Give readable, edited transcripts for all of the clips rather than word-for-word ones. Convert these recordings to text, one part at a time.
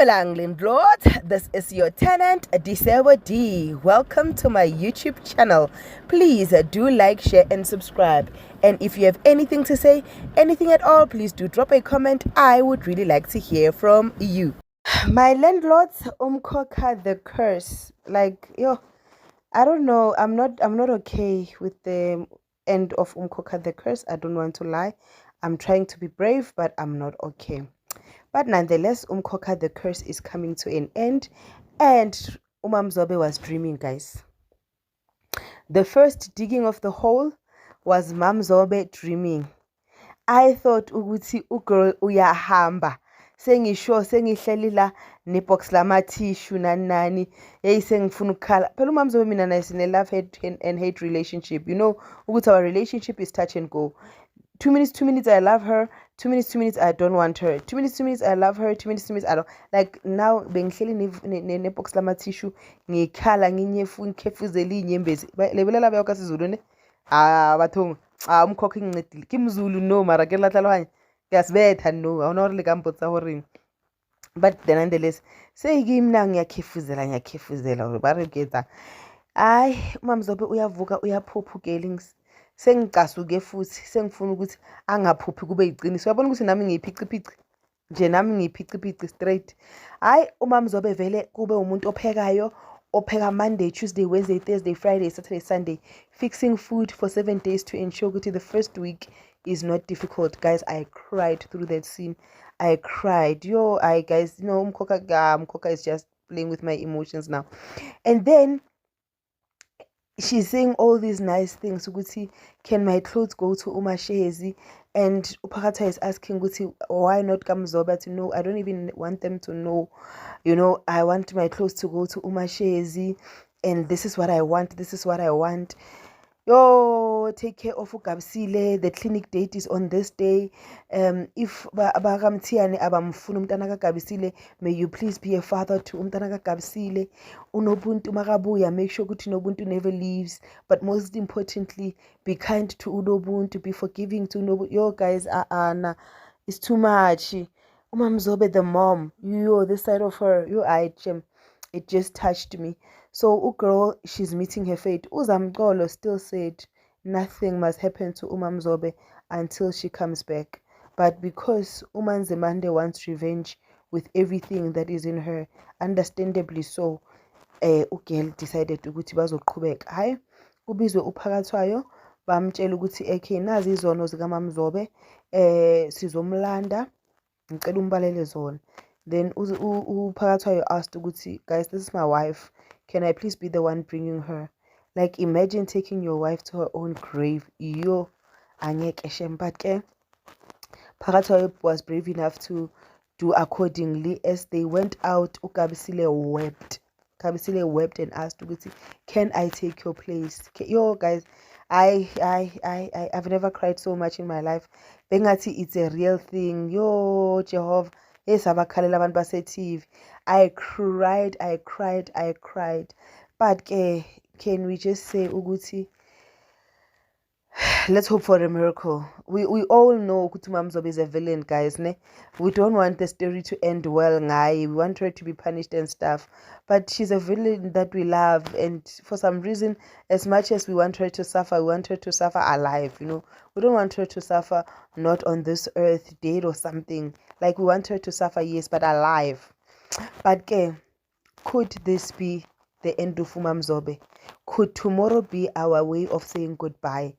Dumelang landlord, this is your tenant Disebo D. Welcome to my YouTube channel. Please do like, share and subscribe. And if you have anything to say, anything at all, please do drop a comment. I would really like to hear from you. My landlords umkhokha the curse. I don't know. I'm not okay with the end of umkhokha the curse. I don't want to lie. I'm trying to be brave, but I'm not okay. But nonetheless, umkhokha the curse is coming to an end, and uMamZobe was dreaming, guys. The first digging of the hole was MamZobe dreaming. I thought ukuthi ugirl uyahamba. Sengihleli la nebox lama tissue nani hey sengifuna ukukhala. Phela uMamZobe mina naye sine love and hate relationship. You know ukuthi our relationship is touch and go. 2 minutes I love her, 2 minutes I don't want her, 2 minutes I love her, 2 minutes I don't. Like now bengihleli nebox lama tissue ngikhala ngikhefuzela inyembezi lebelela bayoka siZulu ne bathong umkhokha ngincedile kimzulu no mara ke latlalwanya ngiyasibetha no awunore le kampotsa hore. But then nonetheless seyikimna ngiyakhefuzela ba re ketsa ay uMamZobe uyavuka uyaphophukela sengicasuke futhi sengifuna ukuthi angaphuphi kube yiqiniso. Uyabona ukuthi nami ngiyiphiciphici nje nami ngiyiphiciphici straight. Hayi uMamZobe vele kube umuntu opheka Monday, Tuesday, Wednesday, Thursday, Friday, Saturday, Sunday, fixing food for 7 days to ensure that the first week is not difficult. Guys, I cried through that scene. I cried. Guys, you know, Mkoka is just playing with my emotions now. And then she's saying all these nice things. Ukuthi, can my clothes go to uMashezi? And Upakata is asking Guti, why not MamZobe to know? I don't even want them to know. You know, I want my clothes to go to uMashezi, and this is what I want. This is what I want. Yo, take care of uGabisile. The clinic date is on this day. If bakamthiane abamfuna umntana kaGabisile, may you please be a father to umntana kaGabisile. Unobuntu makabuya, make sure ukuthi unobuntu never leaves. But most importantly, be kind to unobuntu, be forgiving to unobuntu. Yo guys, nah, it's too much. uMamZobe the mom, this side of her, it just touched me. So girl, she's meeting her fate. uZamcolo still said nothing must happen to uMamZobe until she comes back. But because uManzemande wants revenge with everything that is in her, understandably so, ugirl decided ukuthi bazoqhubeka. Hayi kubizwe uPhakathwayo bamtshela ukuthi okay nazi izono zikaMamZobe sizomlanda ngicela umbalele zona. Then uPhakathwayo asked ukuthi, guys, this is my wife, can I please be the one bringing her? Like imagine taking your wife to her own grave. Yo angeke shem. But Phakathwayo was brave enough to do accordingly. As they went out, uGabisile wept and asked ukuthi, can I take your place? Yo guys, I've never cried so much in my life. Bengathi it's a real thing. Yo Jehovah, esabakhalela abantu base-TV. I cried. But can we just say ukuthi let's hope for a miracle. We all know ukuthi uMamZobe is a villain, guys, ne? We don't want the story to end well, we want her to be punished and stuff. But she's a villain that we love, and for some reason, as much as we want her to suffer, we want her to suffer alive, you know. We don't want her to suffer not on this earth, dead or something. Like we want her to suffer, yes, but alive. But could this be the end of uMamZobe? Could tomorrow be our way of saying goodbye?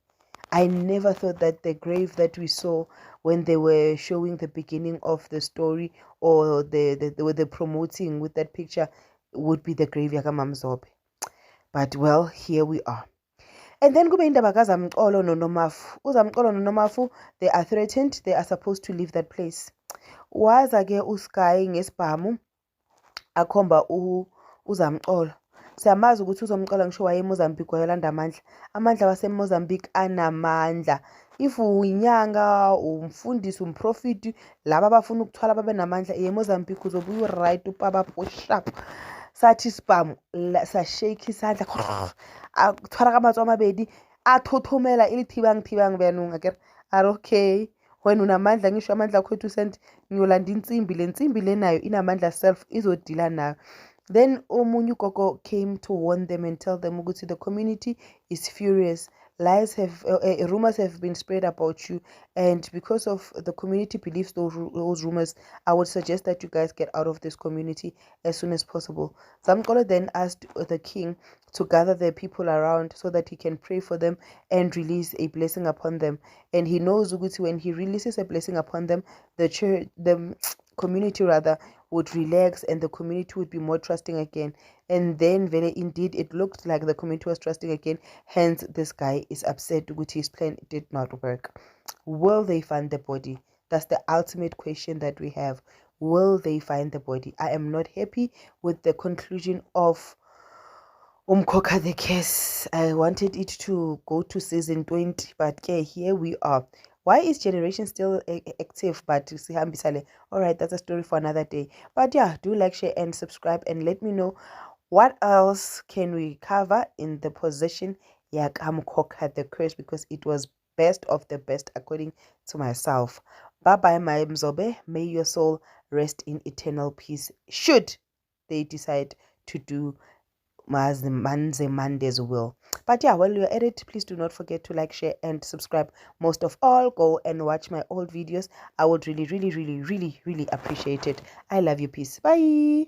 I never thought that the grave that we saw when they were showing the beginning of the story, or they were promoting with that picture, would be the grave yakaMamZobe. But well, here we are. And then kube indaba kaZamcolo noNomafu. uZamcolo noNomafu, they are threatened. They are supposed to leave that place. Waza ke uSky ngesibhamu akhomba uZamcolo. Siyamazi ukuthi uZamcolo ngisho waye eMozambique wayolanda amandla waseMozambique anamandla. If uyinyanga umfundisi umprofiti laba abafuna ukuthwala babe namandla eMozambique uzobuya right upapa sharp. Sathi spam sashake isandla akuthwala kamatswa amabedi athothomela ilithibang biyanunga ke okay when unamandla ngisho amandla akho 2 cent ngiyolanda insimbi le nsimbi le nayo inamandla self izodila nayo. Then omunye ugogo came to warn them and tell them ukuthi the community is furious. Lies have rumors have been spread about you, and because of the community believes those rumors, I would suggest that you guys get out of this community as soon as possible. Zamkolo then asked the king to gather the people around so that he can pray for them and release a blessing upon them. And he knows ukuthi when he releases a blessing upon them, the community rather would relax and the community would be more trusting again. And then very indeed it looked like the community was trusting again. Hence this guy is upset ukuthi his plan did not work. Will they find the body? That's the ultimate question that we have. Will they find the body? I am not happy with the conclusion of Umkhokha the Curse. I wanted it to go to season 20, but okay, here we are. Why is Generation still active? But alright, that's a story for another day. But yeah, do like, share, and subscribe, and let me know what else can we cover in the possession Umkhokha the Curse, because it was best of the best according to myself. Bye bye, my Mzobe. May your soul rest in eternal peace, should they decide to do Manze Mondays will. But yeah, while you're at it, please do not forget to like, share, and subscribe. Most of all, go and watch my old videos. I would really appreciate it. I love you. Peace. Bye.